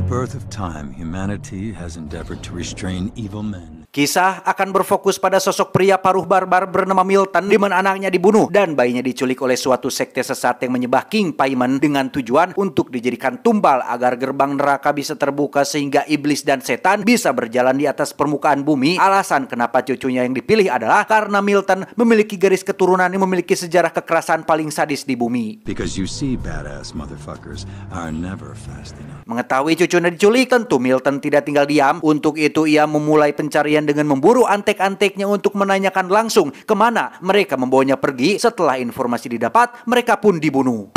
birth of time, humanity has endeavored to restrain evil men. Kisah akan berfokus pada sosok pria paruh barbar bernama Milton, di mana anaknya dibunuh dan bayinya diculik oleh suatu sekte sesat yang menyembah King Paimon dengan tujuan untuk dijadikan tumbal agar gerbang neraka bisa terbuka sehingga iblis dan setan bisa berjalan di atas permukaan bumi. Alasan kenapa cucunya yang dipilih adalah karena Milton memiliki garis keturunan yang memiliki sejarah kekerasan paling sadis di bumi. Because you see, badass motherfuckers are never fast enough. Mengetahui cucunya diculik, tentu Milton tidak tinggal diam. Untuk itu ia memulai pencarian dengan memburu antek-anteknya untuk menanyakan langsung kemana mereka membawanya pergi. Setelah informasi didapat, mereka pun dibunuh.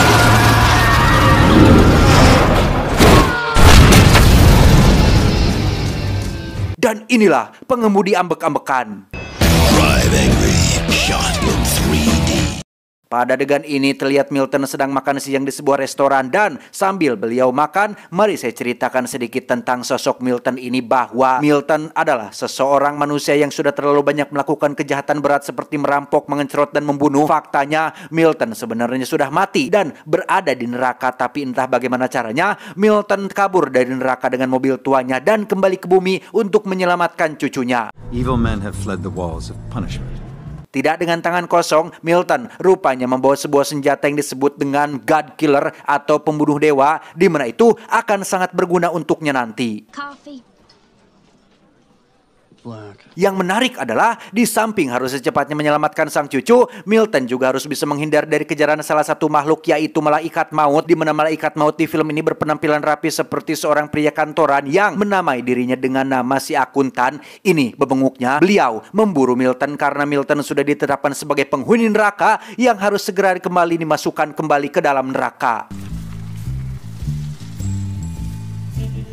Dan inilah pengemudi ambek-ambekan. Drive angry, shot in 3D. Pada adegan ini terlihat Milton sedang makan siang di sebuah restoran, dan sambil beliau makan, mari saya ceritakan sedikit tentang sosok Milton ini, bahwa Milton adalah seseorang manusia yang sudah terlalu banyak melakukan kejahatan berat seperti merampok, mengencerot, dan membunuh. Faktanya Milton sebenarnya sudah mati dan berada di neraka, tapi entah bagaimana caranya Milton kabur dari neraka dengan mobil tuanya dan kembali ke bumi untuk menyelamatkan cucunya. Evil men have fled the walls of punishment. Tidak dengan tangan kosong, Milton rupanya membawa sebuah senjata yang disebut dengan God Killer atau pembunuh dewa, di mana itu akan sangat berguna untuknya nanti. Coffee. Black. Yang menarik adalah di samping harus secepatnya menyelamatkan sang cucu, Milton juga harus bisa menghindar dari kejaran salah satu makhluk, yaitu malaikat maut, di mana malaikat maut di film ini berpenampilan rapi seperti seorang pria kantoran yang menamai dirinya dengan nama si akuntan. Ini bebenguknya, beliau memburu Milton karena Milton sudah ditetapkan sebagai penghuni neraka yang harus segera kembali dimasukkan kembali ke dalam neraka.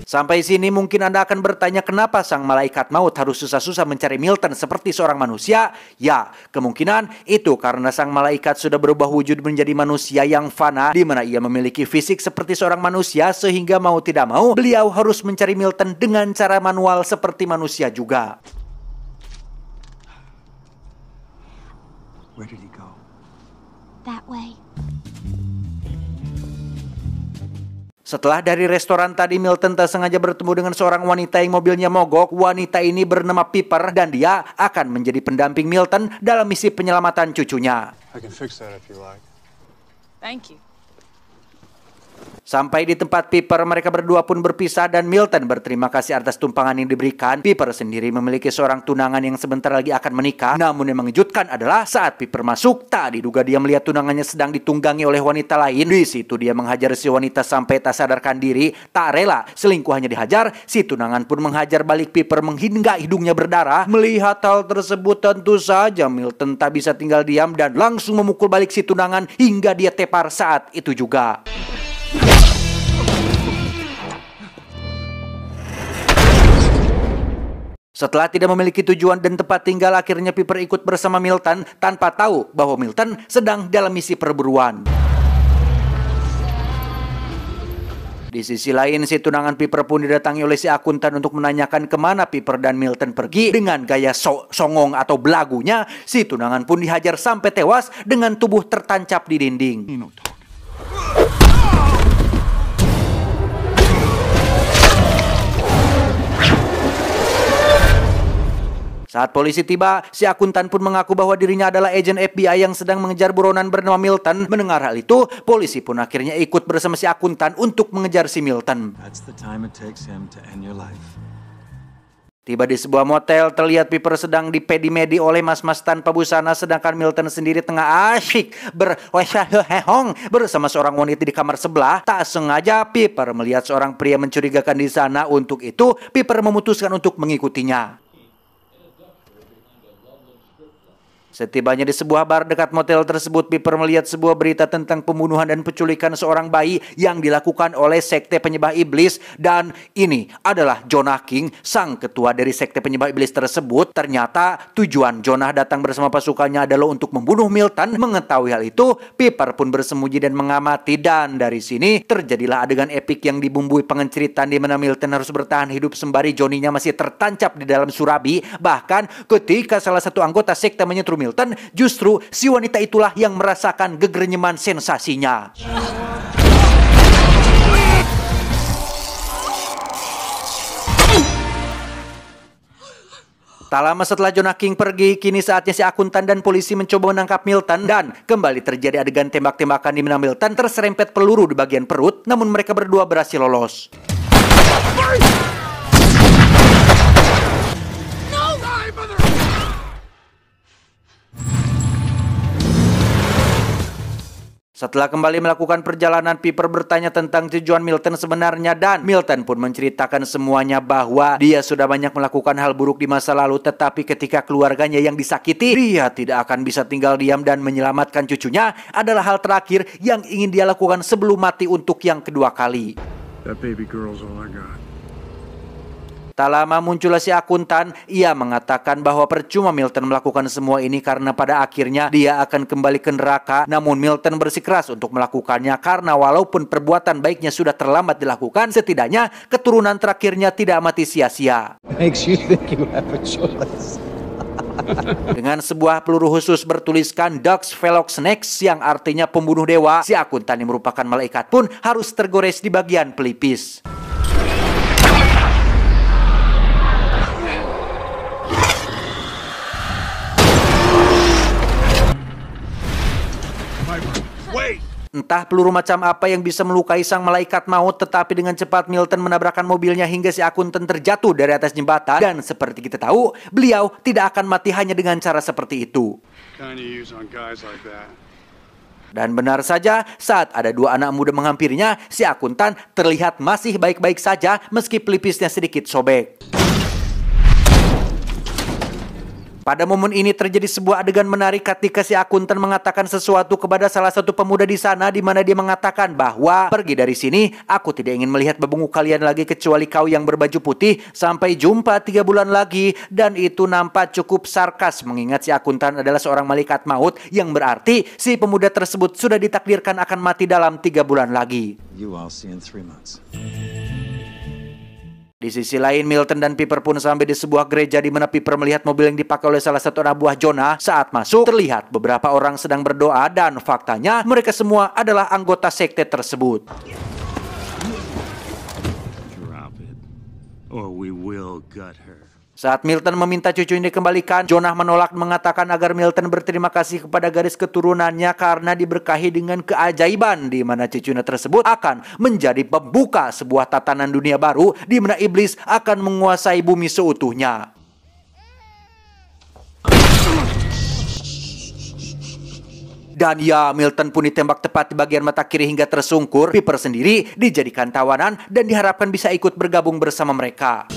Sampai sini mungkin Anda akan bertanya, kenapa sang malaikat maut harus susah-susah mencari Milton seperti seorang manusia? Ya, kemungkinan itu karena sang malaikat sudah berubah wujud menjadi manusia yang fana, di mana ia memiliki fisik seperti seorang manusia, sehingga mau tidak mau beliau harus mencari Milton dengan cara manual seperti manusia juga. Where did he go? That way. Setelah dari restoran tadi, Milton tak sengaja bertemu dengan seorang wanita yang mobilnya mogok. Wanita ini bernama Piper dan dia akan menjadi pendamping Milton dalam misi penyelamatan cucunya. I can fix that if you like. Thank you. Sampai di tempat Piper, mereka berdua pun berpisah dan Milton berterima kasih atas tumpangan yang diberikan. Piper sendiri memiliki seorang tunangan yang sebentar lagi akan menikah. Namun yang mengejutkan adalah saat Piper masuk, tak diduga dia melihat tunangannya sedang ditunggangi oleh wanita lain. Di situ dia menghajar si wanita sampai tak sadarkan diri. Tak rela selingkuhannya dihajar, si tunangan pun menghajar balik Piper hingga hidungnya berdarah. Melihat hal tersebut, tentu saja Milton tak bisa tinggal diam dan langsung memukul balik si tunangan hingga dia tepar saat itu juga. Setelah tidak memiliki tujuan dan tempat tinggal, akhirnya Piper ikut bersama Milton tanpa tahu bahwa Milton sedang dalam misi perburuan. Di sisi lain, si tunangan Piper pun didatangi oleh si akuntan untuk menanyakan kemana Piper dan Milton pergi. Dengan gaya songong atau belagunya, si tunangan pun dihajar sampai tewas dengan tubuh tertancap di dinding. Saat polisi tiba, si akuntan pun mengaku bahwa dirinya adalah agen FBI yang sedang mengejar buronan bernama Milton. Mendengar hal itu, polisi pun akhirnya ikut bersama si akuntan untuk mengejar si Milton. That's the time it takes him to end your life. Tiba di sebuah motel, terlihat Piper sedang dipedi-medi oleh mas-mas tanpa busana, sedangkan Milton sendiri tengah asyik bersama seorang wanita di kamar sebelah. Tak sengaja Piper melihat seorang pria mencurigakan di sana. Untuk itu, Piper memutuskan untuk mengikutinya. Setibanya di sebuah bar dekat motel tersebut, Piper melihat sebuah berita tentang pembunuhan dan penculikan seorang bayi yang dilakukan oleh sekte penyembah iblis. Dan ini adalah Jonah King, sang ketua dari sekte penyembah iblis tersebut. Ternyata tujuan Jonah datang bersama pasukannya adalah untuk membunuh Milton. Mengetahui hal itu, Piper pun bersembunyi dan mengamati. Dan dari sini terjadilah adegan epik yang dibumbui pengenceritaan, di mana Milton harus bertahan hidup sembari Johnny-nya masih tertancap di dalam surabi. Bahkan ketika salah satu anggota sekte menyentuh Milton, justru si wanita itulah yang merasakan gegernyman sensasinya. Tak lama setelah Jonah King pergi, kini saatnya si akuntan dan polisi mencoba menangkap Milton dan kembali terjadi adegan tembak-tembakan di mana Milton terserempet peluru di bagian perut, namun mereka berdua berhasil lolos. Setelah kembali melakukan perjalanan, Piper bertanya tentang tujuan Milton sebenarnya dan Milton pun menceritakan semuanya bahwa dia sudah banyak melakukan hal buruk di masa lalu, tetapi ketika keluarganya yang disakiti, dia tidak akan bisa tinggal diam dan menyelamatkan cucunya adalah hal terakhir yang ingin dia lakukan sebelum mati untuk yang kedua kali. That baby girl's all I got. Tak lama muncullah si akuntan. Ia mengatakan bahwa percuma Milton melakukan semua ini karena pada akhirnya dia akan kembali ke neraka. Namun Milton bersikeras untuk melakukannya karena walaupun perbuatan baiknya sudah terlambat dilakukan, setidaknya keturunan terakhirnya tidak mati sia-sia. Makes you think you have a choice. Dengan sebuah peluru khusus bertuliskan Dux Velox Nex yang artinya pembunuh dewa, si akuntan yang merupakan malaikat pun harus tergores di bagian pelipis. Entah peluru macam apa yang bisa melukai sang malaikat maut, tetapi dengan cepat Milton menabrakkan mobilnya hingga si akuntan terjatuh dari atas jembatan. Dan seperti kita tahu, beliau tidak akan mati hanya dengan cara seperti itu. Dan benar saja, saat ada dua anak muda menghampirinya, si akuntan terlihat masih baik-baik saja meski pelipisnya sedikit sobek. Pada momen ini terjadi sebuah adegan menarik ketika si akuntan mengatakan sesuatu kepada salah satu pemuda di sana, di mana dia mengatakan bahwa pergi dari sini, aku tidak ingin melihat bebungku kalian lagi kecuali kau yang berbaju putih. Sampai jumpa 3 bulan lagi. Dan itu nampak cukup sarkas mengingat si akuntan adalah seorang malaikat maut, yang berarti si pemuda tersebut sudah ditakdirkan akan mati dalam 3 bulan lagi. You I'll see in 3 months. Di sisi lain, Milton dan Piper pun sampai di sebuah gereja di mana Piper melihat mobil yang dipakai oleh salah satu anak buah Jonah. Saat masuk, terlihat beberapa orang sedang berdoa dan faktanya mereka semua adalah anggota sekte tersebut. Drop it, or we will gut her. Saat Milton meminta cucunya dikembalikan, Jonah menolak, mengatakan agar Milton berterima kasih kepada garis keturunannya karena diberkahi dengan keajaiban di mana cucunya tersebut akan menjadi pembuka sebuah tatanan dunia baru di mana iblis akan menguasai bumi seutuhnya. Dan ya, Milton pun ditembak tepat di bagian mata kiri hingga tersungkur. Piper sendiri dijadikan tawanan dan diharapkan bisa ikut bergabung bersama mereka.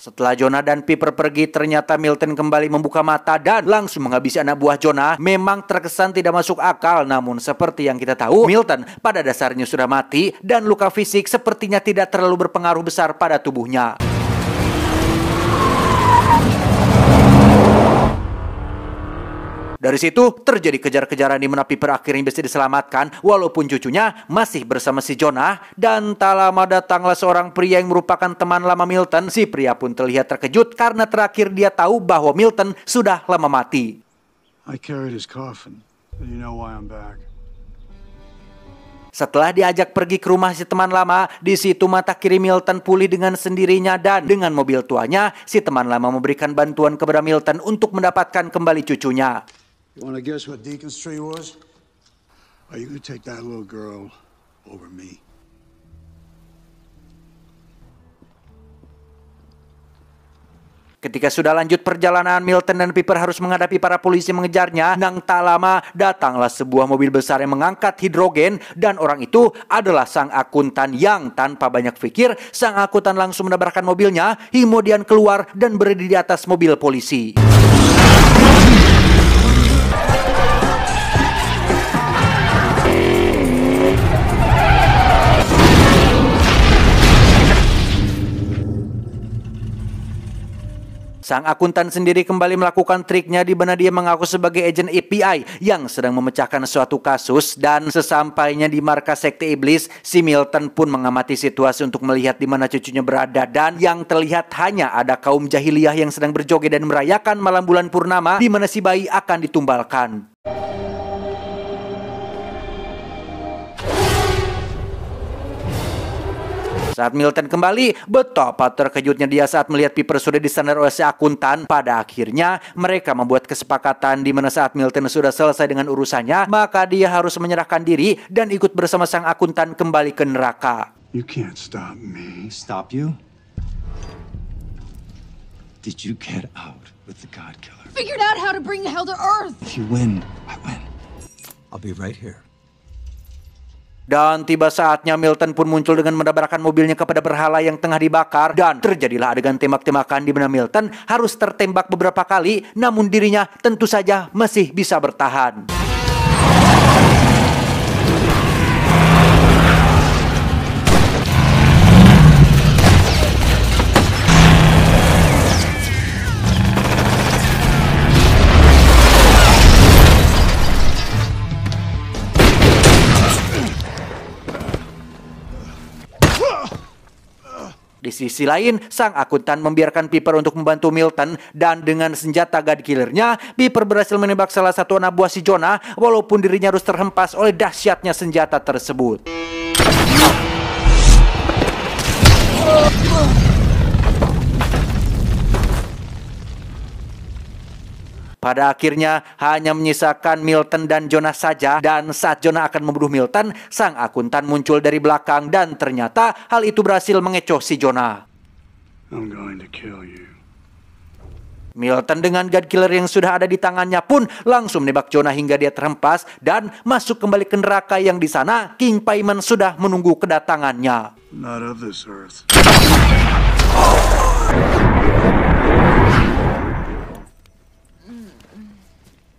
Setelah Jonah dan Piper pergi, ternyata Milton kembali membuka mata dan langsung menghabisi anak buah Jonah. Memang terkesan tidak masuk akal, namun seperti yang kita tahu, Milton pada dasarnya sudah mati dan luka fisik sepertinya tidak terlalu berpengaruh besar pada tubuhnya. Dari situ terjadi kejar-kejaran di mana Piper akhirnya bisa diselamatkan walaupun cucunya masih bersama si Jonah. Dan tak lama datanglah seorang pria yang merupakan teman lama Milton. Si pria pun terlihat terkejut karena terakhir dia tahu bahwa Milton sudah lama mati. I carried his coffin, and you know why I'm back. Setelah diajak pergi ke rumah si teman lama, di situ mata kiri Milton pulih dengan sendirinya dan dengan mobil tuanya, si teman lama memberikan bantuan kepada Milton untuk mendapatkan kembali cucunya. You want to guess what Deacon's tree was? Are you going to take that little girl over me? Ketika sudah lanjut perjalanan, Milton dan Piper harus menghadapi para polisi mengejarnya. Nang tak lama, datanglah sebuah mobil besar yang mengangkat hidrogen. Dan orang itu adalah sang akuntan yang tanpa banyak pikir, sang akuntan langsung menabrakkan mobilnya, kemudian keluar dan berdiri di atas mobil polisi. Sang akuntan sendiri kembali melakukan triknya di mana dia mengaku sebagai agen FBI yang sedang memecahkan suatu kasus. Dan sesampainya di markas sekte iblis, si Milton pun mengamati situasi untuk melihat di mana cucunya berada. Dan yang terlihat hanya ada kaum jahiliyah yang sedang berjoget dan merayakan malam bulan purnama di mana si bayi akan ditumbalkan. Saat Milton kembali, betapa terkejutnya dia saat melihat Piper sudah disandar oleh si akuntan. Pada akhirnya, mereka membuat kesepakatan di mana saat Milton sudah selesai dengan urusannya, maka dia harus menyerahkan diri dan ikut bersama sang akuntan kembali ke neraka. You can't stop me. Stop you? Did you get out with the God Killer? Figured out how to bring hell to Earth. If you win, I win. I'll be right here. Dan tiba saatnya Milton pun muncul dengan menabrakkan mobilnya kepada berhala yang tengah dibakar. Dan terjadilah adegan tembak-tembakan di mana Milton harus tertembak beberapa kali, namun dirinya tentu saja masih bisa bertahan. Di sisi lain, sang akuntan membiarkan Piper untuk membantu Milton dan dengan senjata God Killernya, Piper berhasil menembak salah satu anak buah si Jonah walaupun dirinya harus terhempas oleh dahsyatnya senjata tersebut. Pada akhirnya hanya menyisakan Milton dan Jonah saja, dan saat Jonah akan membunuh Milton, sang akuntan muncul dari belakang dan ternyata hal itu berhasil mengecoh si Jonah. I'm going to kill you. Milton dengan God Killer yang sudah ada di tangannya pun langsung menembak Jonah hingga dia terhempas dan masuk kembali ke neraka yang di sana King Paimon sudah menunggu kedatangannya. Not of this earth.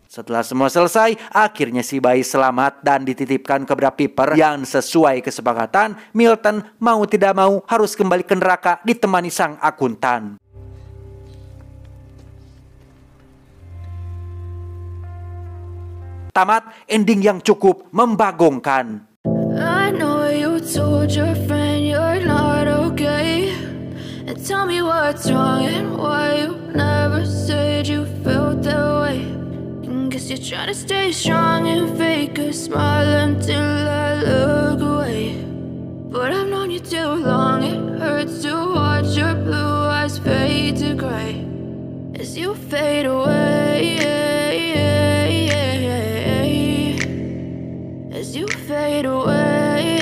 Setelah semua selesai, akhirnya si bayi selamat dan dititipkan kepada Piper yang sesuai kesepakatan, Milton mau tidak mau harus kembali ke neraka ditemani sang akuntan. Tamat ending yang cukup membagongkan. I know you told your friend you're not okay, and tell me what's wrong and why you never said you felt that way. Guess you're trying to stay strong and fake a smile until I look away. But I've known you too long, it hurts to watch your blue eyes fade to gray as you fade away, as you fade away.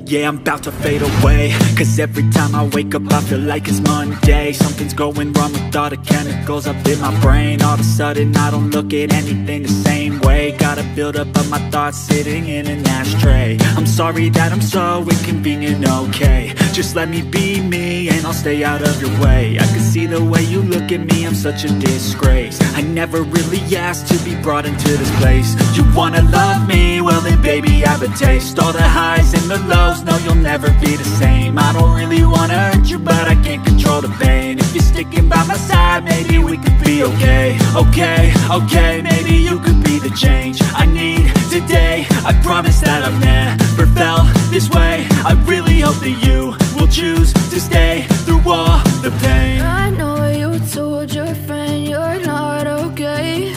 Yeah, I'm about to fade away, cause every time I wake up I feel like it's Monday. Something's going wrong with all the chemicals up in my brain. All of a sudden I don't look at anything the same way. Gotta build up of my thoughts sitting in an ashtray. I'm sorry that I'm so inconvenient, okay. Just let me be me and I'll stay out of your way. I can see the way you look at me, I'm such a disgrace. I never really asked to be brought into this place. You wanna love me? Well then baby I have a taste. All the highs and the lows, no you'll never be the same. I don't really wanna hurt you but I can't control the pain. If you're sticking by my side, maybe we could be okay. Okay, maybe you could be the change I need today. I promise that I've never felt this way. I really hope that you will choose to stay through all the pain. I know you told your friend you're not okay,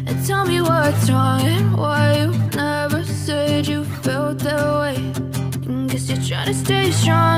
and tell me what's wrong and why you never said you felt that way. Guess you're trying to stay strong